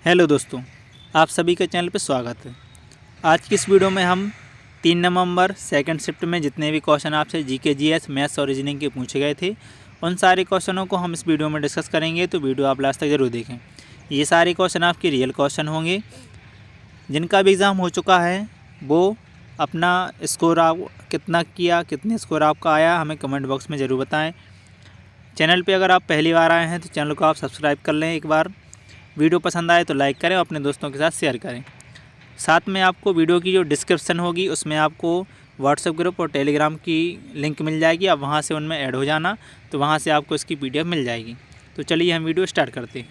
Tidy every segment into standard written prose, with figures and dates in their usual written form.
Hello दोस्तों, आप सभी के चैनल पर स्वागत है। आज की इस वीडियो में हम 3 नवंबर सेकंड शिफ्ट में जितने भी क्वेश्चन आपसे जीके जीएस मैथ्स और रीजनिंग के पूछे गए थे उन सारे क्वेश्चनों को हम इस वीडियो में डिस्कस करेंगे, तो वीडियो आप लास्ट तक ज़रूर देखें। ये सारे क्वेश्चन आपके रियल क्वेश्चन होंगे। जिनका भी एग्ज़ाम हो चुका है वो अपना स्कोर आप कितना किया, कितने स्कोर आपका आया, हमें कमेंट बॉक्स में ज़रूर बताएँ। चैनल पर अगर आप पहली बार आए हैं तो चैनल को आप सब्सक्राइब कर लें एक बार। वीडियो पसंद आए तो लाइक करें और अपने दोस्तों के साथ शेयर करें। साथ में आपको वीडियो की जो डिस्क्रिप्शन होगी उसमें आपको व्हाट्सएप ग्रुप और टेलीग्राम की लिंक मिल जाएगी। आप वहां से उनमें ऐड हो जाना, तो वहां से आपको इसकी पीडीएफ मिल जाएगी। तो चलिए हम वीडियो स्टार्ट करते हैं।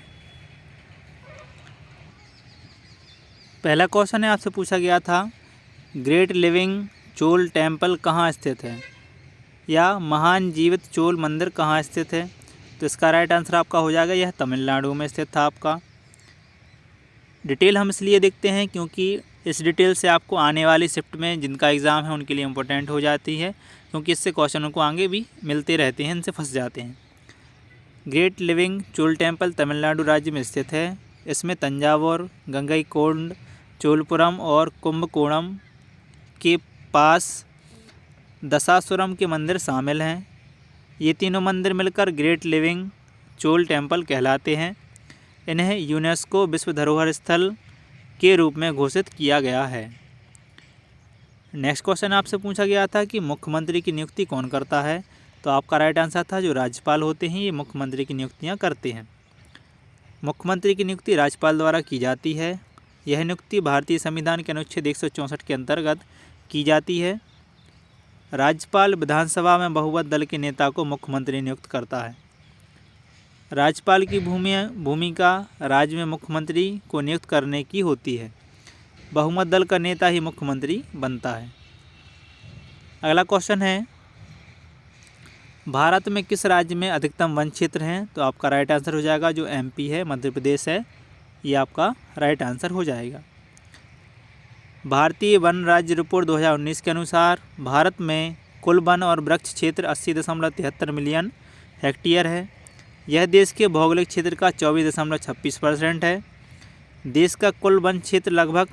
पहला क्वेश्चन है, आपसे पूछा गया था ग्रेट लिविंग चोल टेम्पल कहाँ स्थित है, या महान जीवित चोल मंदिर कहाँ स्थित है। तो इसका राइट आंसर आपका हो जाएगा यह तमिलनाडु में स्थित था आपका। डिटेल हम इसलिए देखते हैं क्योंकि इस डिटेल से आपको आने वाली शिफ्ट में जिनका एग्ज़ाम है उनके लिए इम्पोर्टेंट हो जाती है, क्योंकि इससे क्वेश्चनों को आगे भी मिलते रहते हैं, इनसे फंस जाते हैं। Great living Chola temple Tamil Nadu राज्य में स्थित है। इसमें तंजावुर, गंगईकोंड, चोलपुरम और कुंभकोणम के पास दशासुरम के मंदिर शामिल हैं। ये तीनों मंदिर मिलकर ग्रेट लिविंग चोल टेम्पल कहलाते हैं। इन्हें यूनेस्को विश्व धरोहर स्थल के रूप में घोषित किया गया है। नेक्स्ट क्वेश्चन आपसे पूछा गया था कि मुख्यमंत्री की नियुक्ति कौन करता है। तो आपका राइट आंसर था जो राज्यपाल होते हैं ये मुख्यमंत्री की नियुक्तियां करते हैं। मुख्यमंत्री की नियुक्ति राज्यपाल द्वारा की जाती है। यह नियुक्ति भारतीय संविधान के अनुच्छेद 164 के अंतर्गत की जाती है। राज्यपाल विधानसभा में बहुमत दल के नेता को मुख्यमंत्री नियुक्त करता है। राज्यपाल की भूमिका राज्य में मुख्यमंत्री को नियुक्त करने की होती है। बहुमत दल का नेता ही मुख्यमंत्री बनता है। अगला क्वेश्चन है, भारत में किस राज्य में अधिकतम वन क्षेत्र हैं। तो आपका राइट आंसर हो जाएगा जो एमपी है, मध्य प्रदेश है, ये आपका राइट आंसर हो जाएगा। भारतीय वन राज्य रिपोर्ट 2019 के अनुसार भारत में कुल वन और वृक्ष क्षेत्र 80.73 मिलियन हेक्टेयर है। यह देश के भौगोलिक क्षेत्र का 24.26% है। देश का कुल वन क्षेत्र लगभग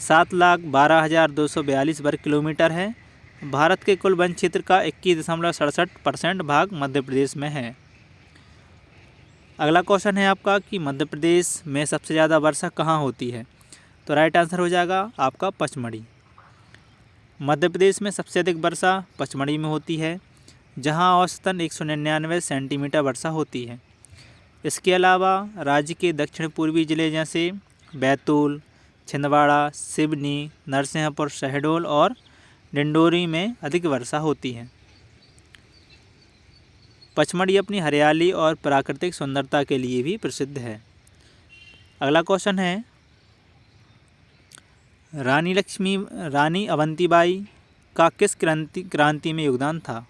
7,12,242 वर्ग किलोमीटर है। भारत के कुल वन क्षेत्र का 21.67% भाग मध्य प्रदेश में है। अगला क्वेश्चन है आपका कि मध्य प्रदेश में सबसे ज़्यादा वर्षा कहाँ होती है। तो राइट आंसर हो जाएगा आपका पचमढ़ी। मध्य प्रदेश में सबसे अधिक वर्षा पचमढ़ी में होती है, जहां औसतन 199 सेंटीमीटर वर्षा होती है। इसके अलावा राज्य के दक्षिण पूर्वी जिले जैसे बैतूल, छिंदवाड़ा, सिवनी, नरसिंहपुर, शहडोल और डिंडोरी में अधिक वर्षा होती है। पचमढ़ी अपनी हरियाली और प्राकृतिक सुंदरता के लिए भी प्रसिद्ध है। अगला क्वेश्चन है, रानी अवंतीबाई का किस क्रांति में योगदान था।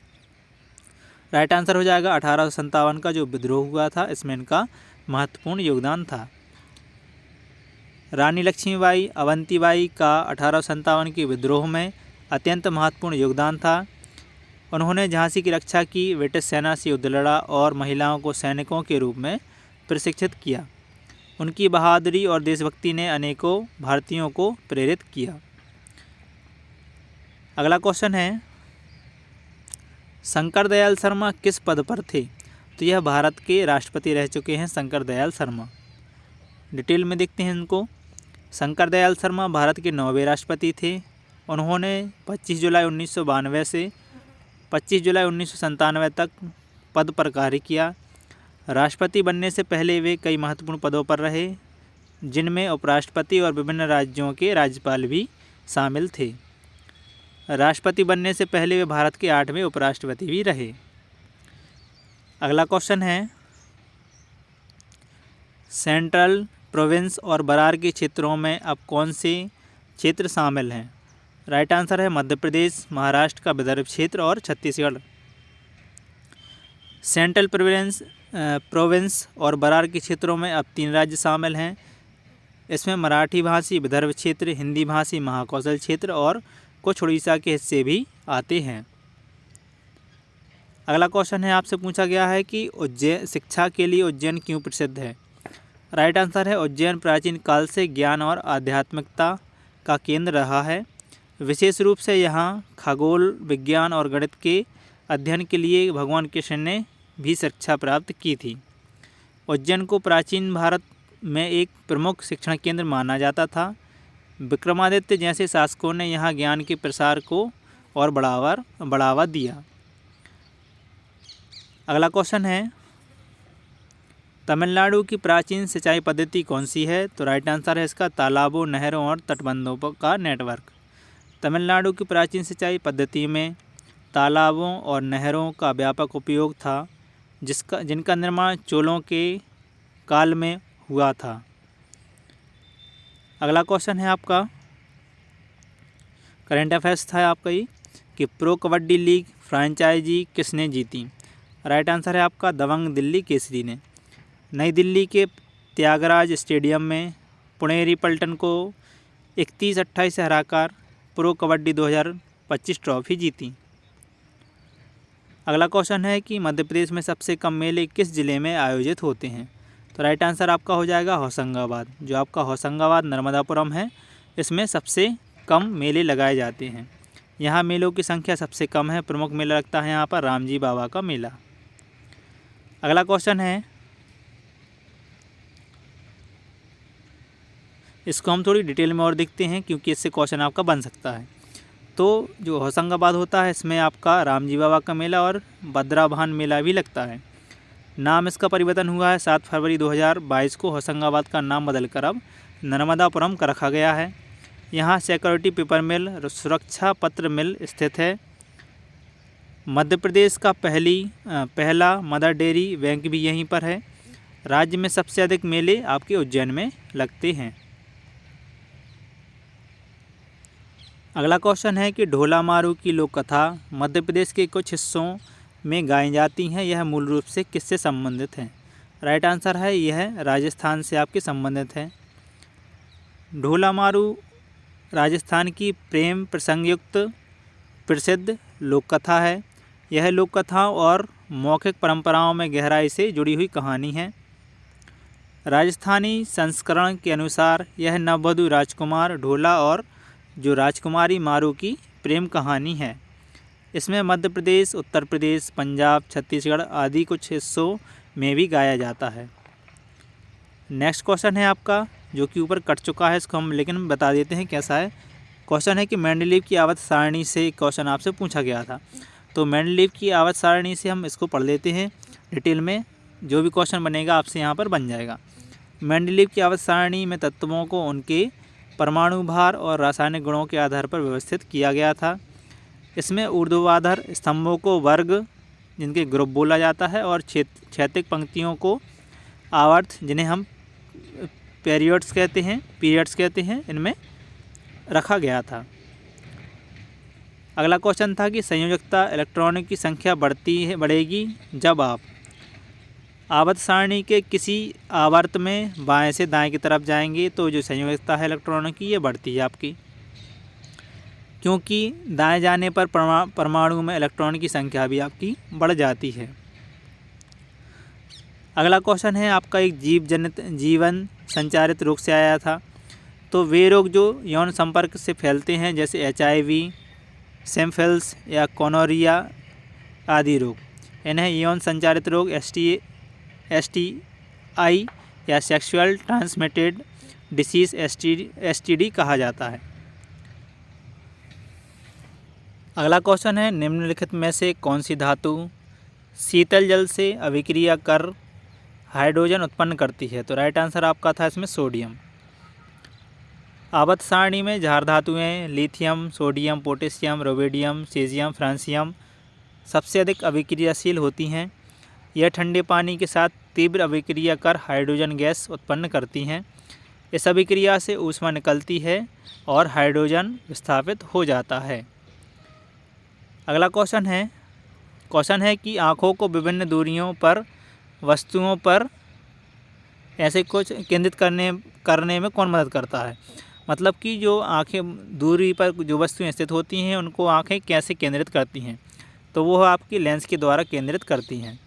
राइट आंसर हो जाएगा 1857 का जो विद्रोह हुआ था, इसमें इनका महत्वपूर्ण योगदान था। रानी लक्ष्मीबाई अवंतीबाई का 1857 के विद्रोह में अत्यंत महत्वपूर्ण योगदान था। उन्होंने झांसी की रक्षा की, ब्रिटिश सेना से युद्ध लड़ा और महिलाओं को सैनिकों के रूप में प्रशिक्षित किया। उनकी बहादुरी और देशभक्ति ने अनेकों भारतीयों को प्रेरित किया। अगला क्वेश्चन है, शंकर दयाल शर्मा किस पद पर थे। तो यह भारत के राष्ट्रपति रह चुके हैं शंकर दयाल शर्मा। डिटेल में देखते हैं इनको। शंकर दयाल शर्मा भारत के 9वें राष्ट्रपति थे। उन्होंने 25 जुलाई 1992 से 25 जुलाई 1997 तक पद पर कार्य किया। राष्ट्रपति बनने से पहले वे कई महत्वपूर्ण पदों पर रहे, जिनमें उपराष्ट्रपति और विभिन्न राज्यों के राज्यपाल भी शामिल थे। राष्ट्रपति बनने से पहले वे भारत के 8वें उपराष्ट्रपति भी रहे। अगला क्वेश्चन है, सेंट्रल प्रोविंस और बरार के क्षेत्रों में अब कौन से क्षेत्र शामिल हैं। राइट आंसर है मध्य प्रदेश, महाराष्ट्र का विदर्भ क्षेत्र और छत्तीसगढ़। सेंट्रल प्रोविंस और बरार के क्षेत्रों में अब 3 राज्य शामिल हैं। इसमें मराठी भाषी विदर्भ क्षेत्र, हिंदी भाषी महाकौशल क्षेत्र और कुछ उड़ीसा के हिस्से भी आते हैं। अगला क्वेश्चन है, आपसे पूछा गया है कि उज्जैन शिक्षा के लिए उज्जैन क्यों प्रसिद्ध है। राइट आंसर है उज्जैन प्राचीन काल से ज्ञान और आध्यात्मिकता का केंद्र रहा है। विशेष रूप से यहाँ खगोल विज्ञान और गणित के अध्ययन के लिए भगवान कृष्ण ने भी शिक्षा प्राप्त की थी। उज्जैन को प्राचीन भारत में एक प्रमुख शिक्षण केंद्र माना जाता था। विक्रमादित्य जैसे शासकों ने यहाँ ज्ञान के प्रसार को और बढ़ावा दिया। अगला क्वेश्चन है तमिलनाडु की प्राचीन सिंचाई पद्धति कौन सी है? तो राइट आंसर है इसका तालाबों, नहरों और तटबंधों का नेटवर्क। तमिलनाडु की प्राचीन सिंचाई पद्धति में तालाबों और नहरों का व्यापक उपयोग था, जिनका निर्माण चोलों के काल में हुआ था। अगला क्वेश्चन है आपका करंट अफेयर्स था आपका ये कि प्रो कबड्डी लीग फ्रेंचाइजी किसने जीती? राइट आंसर है आपका दबंग दिल्ली केसरी ने। नई दिल्ली के त्यागराज स्टेडियम में पुणेरी पल्टन को 31-28 से हराकर प्रो कबड्डी 2025 ट्रॉफी जीती। अगला क्वेश्चन है कि मध्य प्रदेश में सबसे कम मेले किस ज़िले में आयोजित होते हैं? तो राइट आंसर आपका हो जाएगा होशंगाबाद। जो आपका होशंगाबाद नर्मदापुरम है, इसमें सबसे कम मेले लगाए जाते हैं। यहाँ मेलों की संख्या सबसे कम है। प्रमुख मेला लगता है यहाँ पर रामजी बाबा का मेला। अगला क्वेश्चन है, इसको हम थोड़ी डिटेल में और देखते हैं क्योंकि इससे क्वेश्चन आपका बन सकता है। तो जो होशंगाबाद होता है, इसमें आपका रामजी बाबा का मेला और भद्राभान मेला भी लगता है। नाम इसका परिवर्तन हुआ है 7 फरवरी 2022 को। होशंगाबाद का नाम बदलकर अब नर्मदापुरम का रखा गया है। यहाँ सिक्योरिटी पेपर मिल, सुरक्षा पत्र मिल स्थित है। मध्य प्रदेश का पहला मदर डेयरी बैंक भी यहीं पर है। राज्य में सबसे अधिक मेले आपके उज्जैन में लगते हैं। अगला क्वेश्चन है कि ढोला मारू की लोक कथा मध्य प्रदेश के कुछ हिस्सों में गाई जाती हैं, यह मूल रूप से किससे संबंधित है? राइट आंसर है यह राजस्थान से आपके संबंधित है। ढोला मारू राजस्थान की प्रेम प्रसंगयुक्त प्रसिद्ध लोक कथा है। यह लोक कथाओं और मौखिक परंपराओं में गहराई से जुड़ी हुई कहानी है। राजस्थानी संस्करण के अनुसार यह नववधु राजकुमार ढोला और जो राजकुमारी मारू की प्रेम कहानी है। इसमें मध्य प्रदेश, उत्तर प्रदेश, पंजाब, छत्तीसगढ़ आदि कुछ हिस्सों में भी गाया जाता है। नेक्स्ट क्वेश्चन है आपका जो कि ऊपर कट चुका है, इसको हम लेकिन बता देते हैं कैसा है। क्वेश्चन है कि मेंडलीव की आवर्त सारणी से क्वेश्चन आपसे पूछा गया था। तो मेंडलीव की आवर्त सारणी से हम इसको पढ़ लेते हैं डिटेल में। जो भी क्वेश्चन बनेगा आपसे यहाँ पर बन जाएगा। मेंडलीव की आवर्त सारणी में तत्वों को उनके परमाणु भार और रासायनिक गुणों के आधार पर व्यवस्थित किया गया था। इसमें ऊर्ध्वाधर स्तंभों को वर्ग जिनके ग्रुप बोला जाता है और क्षैतिज पंक्तियों को आवर्त जिन्हें हम पीरियड्स कहते हैं इनमें रखा गया था। अगला क्वेश्चन था कि संयोजकता इलेक्ट्रॉनों की संख्या बढ़ेगी जब आप आवर्त सारणी के किसी आवर्त में बाएं से दाएं की तरफ जाएंगे तो जो संयोजकता है इलेक्ट्रॉनों की ये बढ़ती है आपकी, क्योंकि दाएं जाने पर परमाणु में इलेक्ट्रॉन की संख्या भी आपकी बढ़ जाती है। अगला क्वेश्चन है आपका एक जीवन संचारित रोग से आया था। तो वे रोग जो यौन संपर्क से फैलते हैं जैसे HIV, सिम्फिलिस या गोनोरिया आदि रोग, इन्हें यौन संचारित रोग STI या सेक्सुअल ट्रांसमिटेड डिसीज STD कहा जाता है। अगला क्वेश्चन है निम्नलिखित में से कौन सी धातु शीतल जल से अभिक्रिया कर हाइड्रोजन उत्पन्न करती है? तो राइट आंसर आपका था इसमें सोडियम। आवर्त सारणी में क्षार धातुएं lithium, sodium, potassium, rubidium, caesium, francium सबसे अधिक अभिक्रियाशील होती हैं। यह ठंडे पानी के साथ तीव्र अभिक्रिया कर हाइड्रोजन गैस उत्पन्न करती हैं। इस अभिक्रिया से ऊष्मा निकलती है और हाइड्रोजन विस्थापित हो जाता है। अगला क्वेश्चन है कि आँखों को विभिन्न दूरियों पर वस्तुओं पर ऐसे कुछ केंद्रित करने में कौन मदद करता है? मतलब कि जो आँखें दूरी पर जो वस्तुएं स्थित होती हैं उनको आँखें कैसे केंद्रित करती हैं? तो वो आपकी लेंस के द्वारा केंद्रित करती हैं।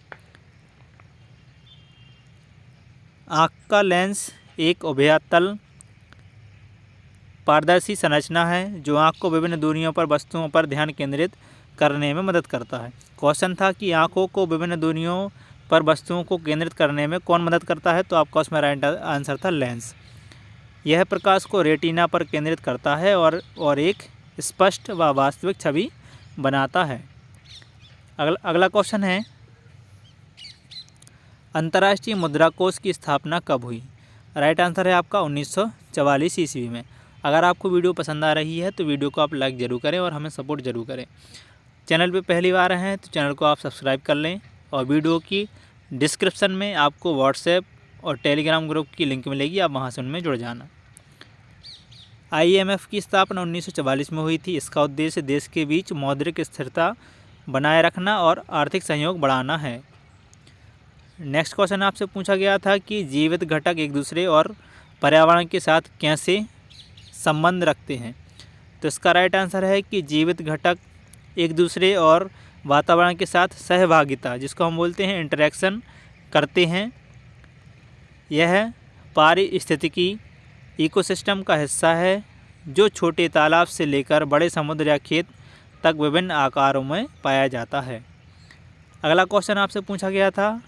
आँख का लेंस एक उभयतल पारदर्शी संरचना है जो आँख को विभिन्न दूरियों पर वस्तुओं पर ध्यान केंद्रित करने में मदद करता है। क्वेश्चन था कि आँखों को विभिन्न दूरियों पर वस्तुओं को केंद्रित करने में कौन मदद करता है, तो आपका उसमें राइट आंसर था लेंस। यह प्रकाश को रेटिना पर केंद्रित करता है और एक स्पष्ट व वास्तविक छवि बनाता है। अगला क्वेश्चन है, अंतर्राष्ट्रीय मुद्रा कोष की स्थापना कब हुई? राइट आंसर है आपका 1944 ईस्वी में। अगर आपको वीडियो पसंद आ रही है तो वीडियो को आप लाइक ज़रूर करें और हमें सपोर्ट ज़रूर करें। चैनल पे पहली बार हैं तो चैनल को आप सब्सक्राइब कर लें और वीडियो की डिस्क्रिप्शन में आपको व्हाट्सएप और टेलीग्राम ग्रुप की लिंक मिलेगी, आप वहाँ से उनमें जुड़ जाना। IMF की स्थापना 1944 में हुई थी। इसका उद्देश्य देश के बीच मौद्रिक स्थिरता बनाए रखना और आर्थिक सहयोग बढ़ाना है। नेक्स्ट क्वेश्चन आपसे पूछा गया था कि जीवित घटक एक दूसरे और पर्यावरण के साथ कैसे संबंध रखते हैं, तो इसका राइट आंसर है कि जीवित घटक एक दूसरे और वातावरण के साथ सहभागिता, जिसको हम बोलते हैं इंटरेक्शन, करते हैं। यह पारिस्थितिकी इकोसिस्टम का हिस्सा है जो छोटे तालाब से लेकर बड़े समुद्र या खेत तक विभिन्न आकारों में पाया जाता है। अगला क्वेश्चन आपसे पूछा गया था,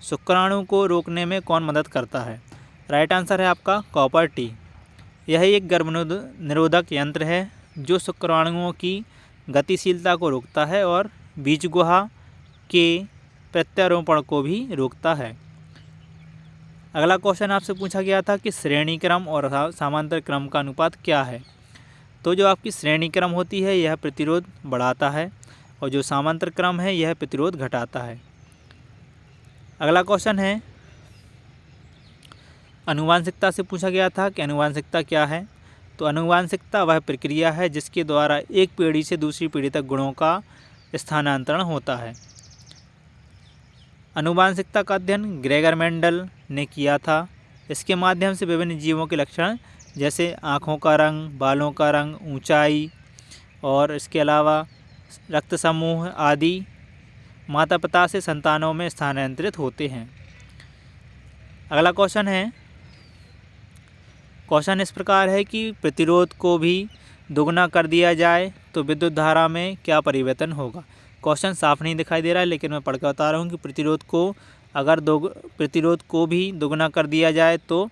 शुक्राणु को रोकने में कौन मदद करता है? राइट आंसर है आपका कॉपर टी। यह एक गर्भ निरोधक यंत्र है जो शुक्राणुओं की गतिशीलता को रोकता है और बीज गुहा के प्रत्यारोपण को भी रोकता है। अगला क्वेश्चन आपसे पूछा गया था कि श्रेणी क्रम और समांतर क्रम का अनुपात क्या है? तो जो आपकी श्रेणी क्रम होती है यह प्रतिरोध बढ़ाता है और जो समांतर क्रम है यह प्रतिरोध घटाता है। अगला क्वेश्चन है, आनुवांशिकता से पूछा गया था कि आनुवांशिकता क्या है? तो आनुवांशिकता वह प्रक्रिया है जिसके द्वारा एक पीढ़ी से दूसरी पीढ़ी तक गुणों का स्थानांतरण होता है। आनुवांशिकता का अध्ययन ग्रेगर मेंडल ने किया था। इसके माध्यम से विभिन्न जीवों के लक्षण जैसे आँखों का रंग, बालों का रंग, ऊंचाई और इसके अलावा रक्त समूह आदि माता पिता से संतानों में स्थानांतरित होते हैं। अगला क्वेश्चन है, क्वेश्चन इस प्रकार है कि प्रतिरोध को भी दोगुना कर दिया जाए तो विद्युत धारा में क्या परिवर्तन होगा? क्वेश्चन साफ नहीं दिखाई दे रहा है लेकिन मैं पढ़ कर बता रहा हूँ कि प्रतिरोध को भी दोगुना कर दिया जाए तो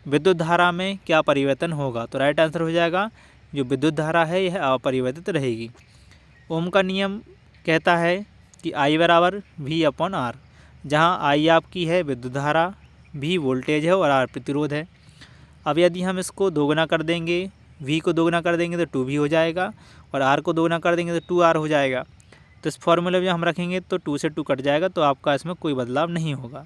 विद्युत धारा में क्या परिवर्तन होगा? तो राइट आंसर हो जाएगा जो विद्युत धारा है यह अपरिवर्तित रहेगी। ओम का नियम कहता है कि I बराबर V/R, जहाँ I आपकी है विद्युत धारा, V वोल्टेज है और R प्रतिरोध है। अब यदि हम इसको दोगुना कर देंगे, V को दोगुना कर देंगे तो 2V हो जाएगा और R को दोगुना कर देंगे तो 2R हो जाएगा। तो इस फॉर्मूले में हम रखेंगे तो 2 से 2 कट जाएगा, तो आपका इसमें कोई बदलाव नहीं होगा।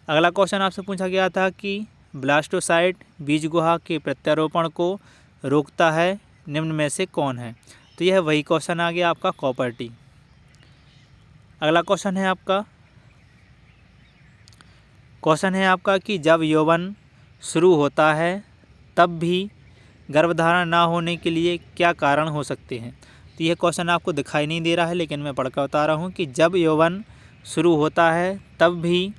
अगला क्वेश्चन आपसे पूछा गया था कि ब्लास्टोसाइट बीज गुहा के प्रत्यारोपण को रोकता है, निम्न में से कौन है? तो यह वही क्वेश्चन आ गया आपका कॉपर टी। अगला क्वेश्चन है आपका कि जब यौवन शुरू होता है तब भी गर्भधारण ना होने के लिए क्या कारण हो सकते हैं? तो यह क्वेश्चन आपको दिखाई नहीं दे रहा है लेकिन मैं पढ़कर बता रहा हूँ कि जब यौवन शुरू होता है तब भी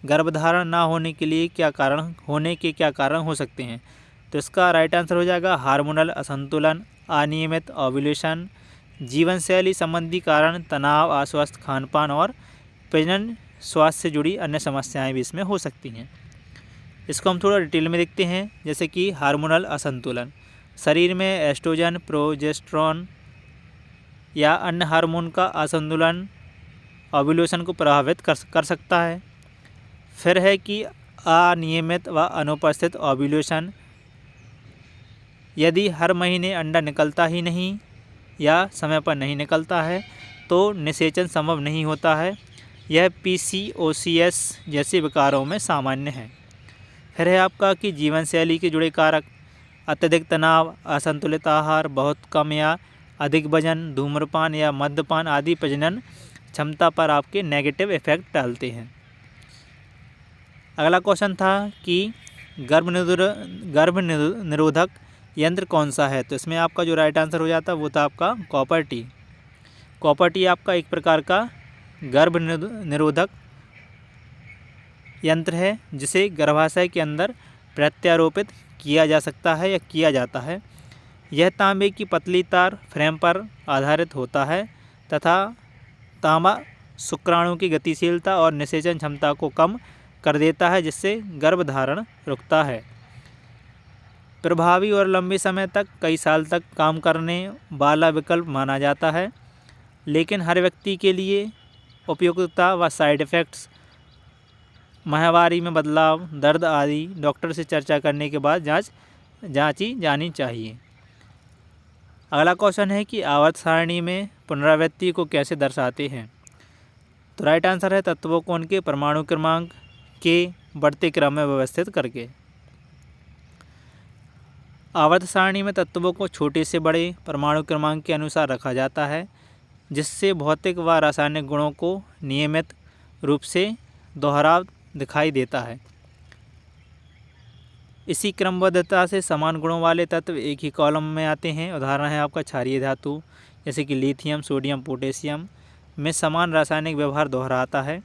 गर्भधारण ना होने के लिए क्या कारण हो सकते हैं? तो इसका राइट आंसर हो जाएगा हार्मोनल असंतुलन, अनियमित ओव्यूलेशन, जीवन शैली संबंधी कारण, तनाव, अस्वस्थ खानपान और प्रजनन स्वास्थ्य से जुड़ी अन्य समस्याएं भी इसमें हो सकती हैं। इसको हम थोड़ा डिटेल में देखते हैं। जैसे कि हार्मोनल असंतुलन, शरीर में एस्ट्रोजन, प्रोजेस्टेरोन या अन्य हार्मोन का असंतुलन ओव्यूलेशन को प्रभावित कर सकता है। फिर है कि अनियमित व अनुपस्थित ओव्यूलेशन, यदि हर महीने अंडा निकलता ही नहीं या समय पर नहीं निकलता है तो निषेचन संभव नहीं होता है। यह PCOS जैसे विकारों में सामान्य है। फिर है आपका कि जीवन शैली के जुड़े कारक, अत्यधिक तनाव, असंतुलित आहार, बहुत कम या अधिक वजन, धूम्रपान या मद्यपान आदि प्रजनन क्षमता पर आपके नेगेटिव इफेक्ट डालते हैं। अगला क्वेश्चन था कि गर्भ निरोधक यंत्र कौन सा है? तो इसमें आपका जो राइट आंसर हो जाता है वो था आपका कॉपर टी। कॉपर टी आपका एक प्रकार का गर्भ निरोधक यंत्र है जिसे गर्भाशय के अंदर प्रत्यारोपित किया जा सकता है या किया जाता है। यह तांबे की पतली तार फ्रेम पर आधारित होता है तथा तांबा शुक्राणु की गतिशीलता और निषेचन क्षमता को कम कर देता है, जिससे गर्भधारण रुकता है। प्रभावी और लंबे समय तक, कई साल तक काम करने वाला विकल्प माना जाता है, लेकिन हर व्यक्ति के लिए उपयुक्तता व साइड इफ़ेक्ट्स, माहवारी में बदलाव, दर्द आदि डॉक्टर से चर्चा करने के बाद जांची जानी चाहिए। अगला क्वेश्चन है कि आवर्त सारणी में पुनरावृत्ति को कैसे दर्शाते हैं। तो राइट आंसर है तत्वों को उनके परमाणु क्रमांक के बढ़ते क्रम में व्यवस्थित करके। आवर्त सारणी में तत्वों को छोटे से बड़े परमाणु क्रमांक के अनुसार रखा जाता है, जिससे भौतिक व रासायनिक गुणों को नियमित रूप से दोहराव दिखाई देता है। इसी क्रमबद्धता से समान गुणों वाले तत्व एक ही कॉलम में आते हैं। उदाहरण है आपका क्षारीय धातु, जैसे कि लिथियम, सोडियम, पोटेशियम में समान रासायनिक व्यवहार दोहराता है।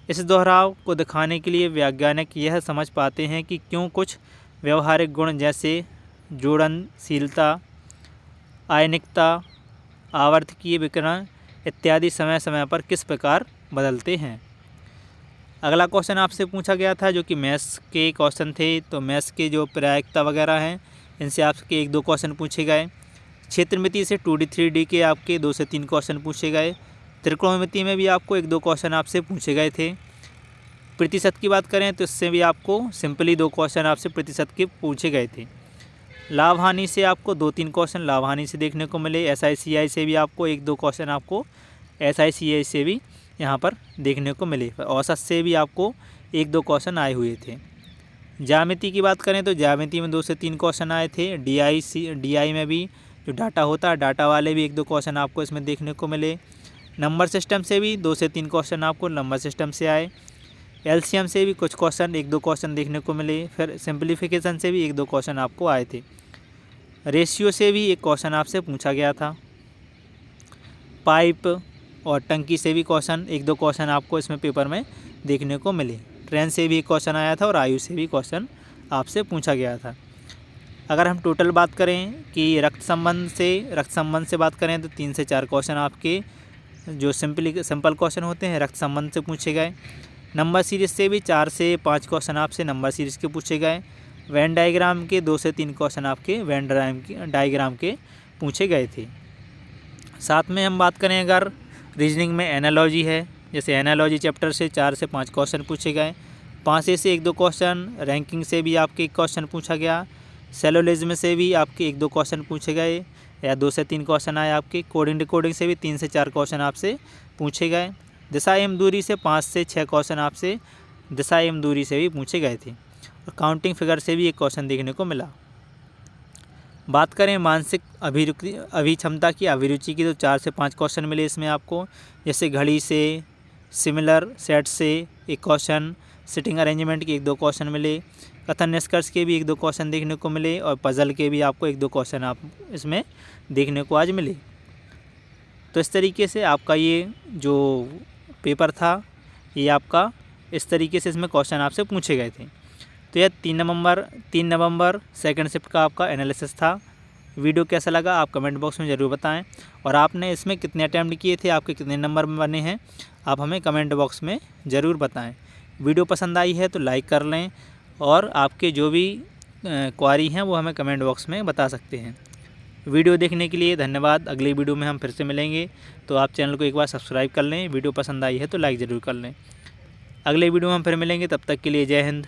इस दोहराव को दिखाने के लिए वैज्ञानिक यह समझ पाते हैं कि क्यों कुछ व्यवहारिक गुण जैसे जोड़नशीलता, आयनिकता, आवर्तकीय विकिरण इत्यादि समय समय पर किस प्रकार बदलते हैं। अगला क्वेश्चन आपसे पूछा गया था जो कि मैथ्स के क्वेश्चन थे। तो मैथ्स के जो प्रायिकता वगैरह हैं इनसे आपके 1-2 क्वेश्चन पूछे गए। क्षेत्रमिति से 2D 3D के आपके 2 से 3 क्वेश्चन पूछे गए। त्रिकोणमिति में भी आपको 1-2 क्वेश्चन आपसे पूछे गए थे। प्रतिशत की बात करें तो इससे भी आपको सिंपली 2 क्वेश्चन आपसे प्रतिशत के पूछे गए थे। लाभ हानि से आपको 2-3 क्वेश्चन लाभ हानि से देखने को मिले। SICI से भी आपको 1-2 क्वेश्चन आपको SICI से भी यहाँ पर देखने को मिले। औसत से भी आपको 1-2 क्वेश्चन आए हुए थे। ज्यामिति की बात करें तो ज्यामिति में 2 से 3 क्वेश्चन आए थे। DI में भी जो डाटा होता है, डाटा वाले भी 1-2 क्वेश्चन आपको इसमें देखने को मिले। नंबर सिस्टम से भी 2 से 3 क्वेश्चन आपको नंबर सिस्टम से आए। LCM से भी कुछ क्वेश्चन 1-2 क्वेश्चन देखने को मिले। फिर सिंप्लीफिकेशन से भी 1-2 क्वेश्चन आपको आए थे। रेशियो से भी एक क्वेश्चन आपसे पूछा गया था। पाइप और टंकी से भी क्वेश्चन 1-2 क्वेश्चन आपको इसमें पेपर में देखने को मिले। ट्रेन से भी एक क्वेश्चन आया था और आयु से भी क्वेश्चन आपसे पूछा गया था। अगर हम टोटल बात करें कि रक्त संबंध से बात करें तो 3 से 4 क्वेश्चन आपके जो सिंपल क्वेश्चन होते हैं रक्त संबंध से पूछे गए। नंबर सीरीज से भी 4 से 5 क्वेश्चन आपसे नंबर सीरीज के पूछे गए। वेन डायग्राम के 2 से 3 क्वेश्चन आपके वेन डायग्राम के पूछे गए थे। साथ में हम बात करें अगर रीजनिंग में एनालॉजी है, जैसे एनालॉजी चैप्टर से 4 से 5 क्वेश्चन पूछे गए। 5 से 1-2 क्वेश्चन रैंकिंग से भी आपके 1 क्वेश्चन पूछा गया। सेलोलिज्म से भी आपके 1-2 क्वेश्चन पूछे गए या 2 से 3 क्वेश्चन आए आपके। कोडिंग डिकोडिंग से भी 3 से 4 क्वेश्चन आपसे पूछे गए। दिशा एवं दूरी से 5 से 6 क्वेश्चन आपसे दिशा एवं दूरी से भी पूछे गए थे। और काउंटिंग फिगर से भी 1 क्वेश्चन देखने को मिला। बात करें मानसिक अभिक्षमता की, अभिरुचि की, तो 4 से 5 क्वेश्चन मिले इसमें आपको। जैसे घड़ी से, सिमिलर सेट से 1 क्वेश्चन, सिटिंग अरेंजमेंट के 1-2 क्वेश्चन मिले। कथन निष्कर्ष के भी 1-2 क्वेश्चन देखने को मिले और पजल के भी आपको 1-2 क्वेश्चन आप इसमें देखने को आज मिले। तो इस तरीके से आपका ये जो पेपर था ये आपका इस तरीके से इसमें क्वेश्चन आपसे पूछे गए थे। तो यह 3 नवंबर सेकंड शिफ्ट का आपका एनालिसिस था। वीडियो कैसा लगा आप कमेंट बॉक्स में ज़रूर बताएं। और आपने इसमें कितने अटैम्प्ट किए थे, आपके कितने नंबर में बने हैं, आप हमें कमेंट बॉक्स में ज़रूर बताएं। वीडियो पसंद आई है तो लाइक कर लें और आपके जो भी क्वारी हैं वो हमें कमेंट बॉक्स में बता सकते हैं। वीडियो देखने के लिए धन्यवाद। अगली वीडियो में हम फिर से मिलेंगे, तो आप चैनल को एक बार सब्सक्राइब कर लें। वीडियो पसंद आई है तो लाइक ज़रूर कर लें। अगले वीडियो में हम फिर मिलेंगे, तब तक के लिए जय हिंद।